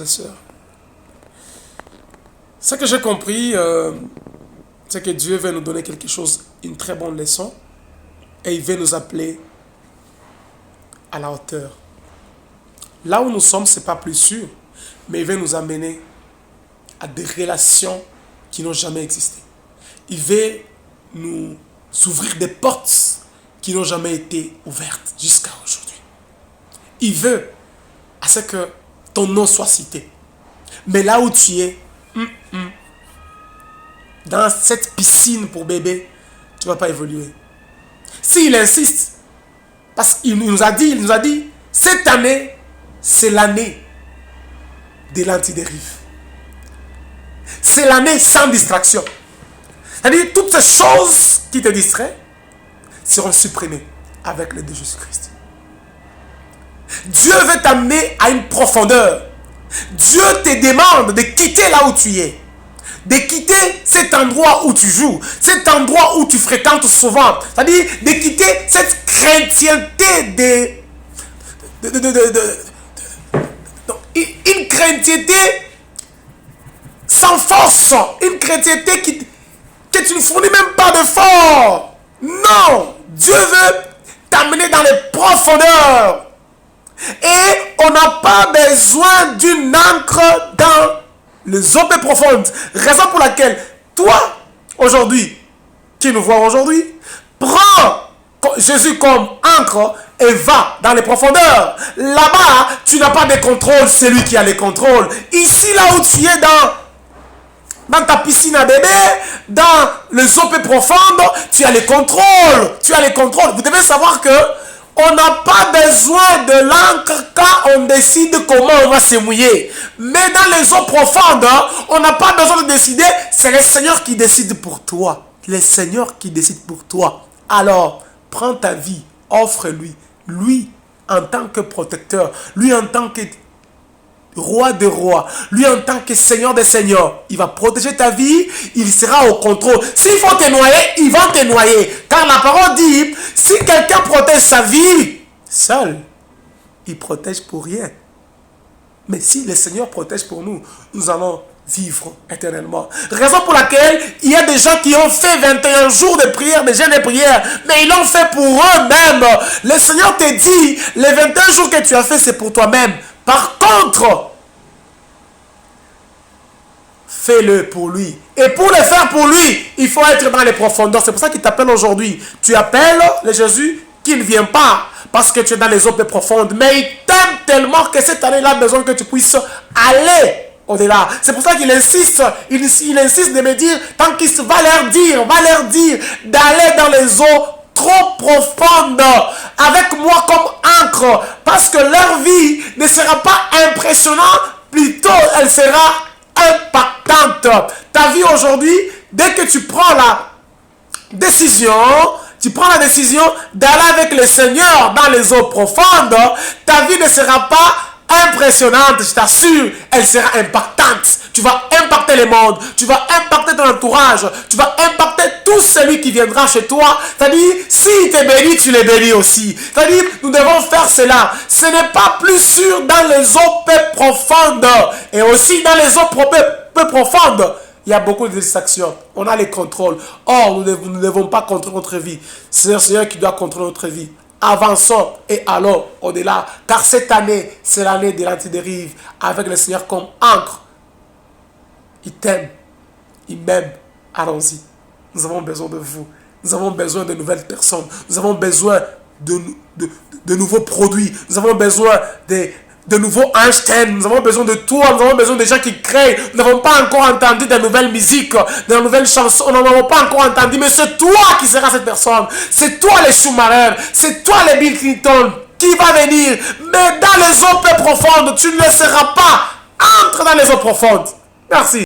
et sœurs. Ce que j'ai compris, c'est que Dieu veut nous donner quelque chose, une très bonne leçon, et il veut nous appeler à la hauteur. Là où nous sommes, ce n'est pas plus sûr, mais il veut nous amener à des relations qui n'ont jamais existé. Il veut nous ouvrir des portes qui n'ont jamais été ouvertes jusqu'à aujourd'hui. Il veut à ce que ton nom soit cité. Mais là où tu es, dans cette piscine pour bébé, tu ne vas pas évoluer. S'il insiste, parce qu'il nous a dit, cette année, c'est l'année de l'antidérive. C'est l'année sans distraction. C'est-à-dire, toutes ces choses qui te distraient seront supprimées avec l'aide de Jésus-Christ. Dieu veut t'amener à une profondeur. Dieu te demande de quitter là où tu es. De quitter cet endroit où tu joues, cet endroit où tu fréquentes souvent. C'est-à-dire de quitter cette chrétienté une chrétienté sans force, une chrétienté que tu ne fournis même pas d'effort. Non, Dieu veut t'amener dans les profondeurs. Et on n'a pas besoin d'une ancre dans les eaux profondes. Raison pour laquelle, toi, aujourd'hui, qui nous voit aujourd'hui, prends Jésus comme ancre et va dans les profondeurs. Là-bas, tu n'as pas de contrôle, c'est lui qui a les contrôles. Ici, là où tu es dans ta piscine à bébé, dans les eaux profondes, tu as les contrôles. Tu as les contrôles. Vous devez savoir que on n'a pas besoin de l'encre quand on décide comment on va se mouiller. Mais dans les eaux profondes, on n'a pas besoin de décider. C'est le Seigneur qui décide pour toi. Le Seigneur qui décide pour toi. Alors, prends ta vie, offre-lui. Lui, en tant que protecteur. Lui, en tant que roi des rois. Lui, en tant que Seigneur des seigneurs. Il va protéger ta vie. Il sera au contrôle. S'il faut te noyer, il va te noyer. Car la parole dit, si quelqu'un protège sa vie, seul, il protège pour rien. Mais si le Seigneur protège pour nous, nous allons vivre éternellement. Raison pour laquelle il y a des gens qui ont fait 21 jours de prière, de jeûne et prière, mais ils l'ont fait pour eux-mêmes. Le Seigneur te dit, les 21 jours que tu as fait, c'est pour toi-même. Par contre, fais-le pour lui. Et pour le faire pour lui, il faut être dans les profondeurs. C'est pour ça qu'il t'appelle aujourd'hui. Tu appelles le Jésus qui ne vient pas parce que tu es dans les eaux profondes. Mais il t'aime tellement que cette année, il a besoin que tu puisses aller au-delà. C'est pour ça qu'il insiste. Il insiste de me dire, tant qu'il va leur dire d'aller dans les eaux trop profondes avec moi comme ancre. Parce que leur vie ne sera pas impressionnante, plutôt elle sera impactante. Ta vie aujourd'hui, dès que tu prends la décision d'aller avec le Seigneur dans les eaux profondes, ta vie ne sera pas impressionnante, je t'assure, elle sera impactante. Tu vas impacter le monde, tu vas impacter ton entourage, tu vas impacter tout celui qui viendra chez toi. C'est-à-dire, s'il te bénit, tu les bénis aussi. C'est-à-dire, nous devons faire cela. Ce n'est pas plus sûr dans les eaux peu profondes. Et aussi dans les eaux peu profondes, il y a beaucoup de distractions. On a les contrôles. Or, nous ne devons pas contrôler notre vie. C'est le Seigneur qui doit contrôler notre vie. Avançons et allons au-delà. Car cette année, c'est l'année de l'antidérive. Avec le Seigneur comme ancre. Il t'aime. Il m'aime. Allons-y. Nous avons besoin de vous. Nous avons besoin de nouvelles personnes. Nous avons besoin de nouveaux produits. Nous avons besoin de nouveaux Einstein. Nous avons besoin de toi. Nous avons besoin de gens qui créent. Nous n'avons pas encore entendu de nouvelles musiques, de nouvelles chansons. Nous n'en avons pas encore entendu. Mais c'est toi qui seras cette personne. C'est toi les Schumacher. C'est toi les Bill Clinton qui va venir. Mais dans les eaux peu profondes, tu ne le seras pas. Entre dans les eaux profondes. Merci.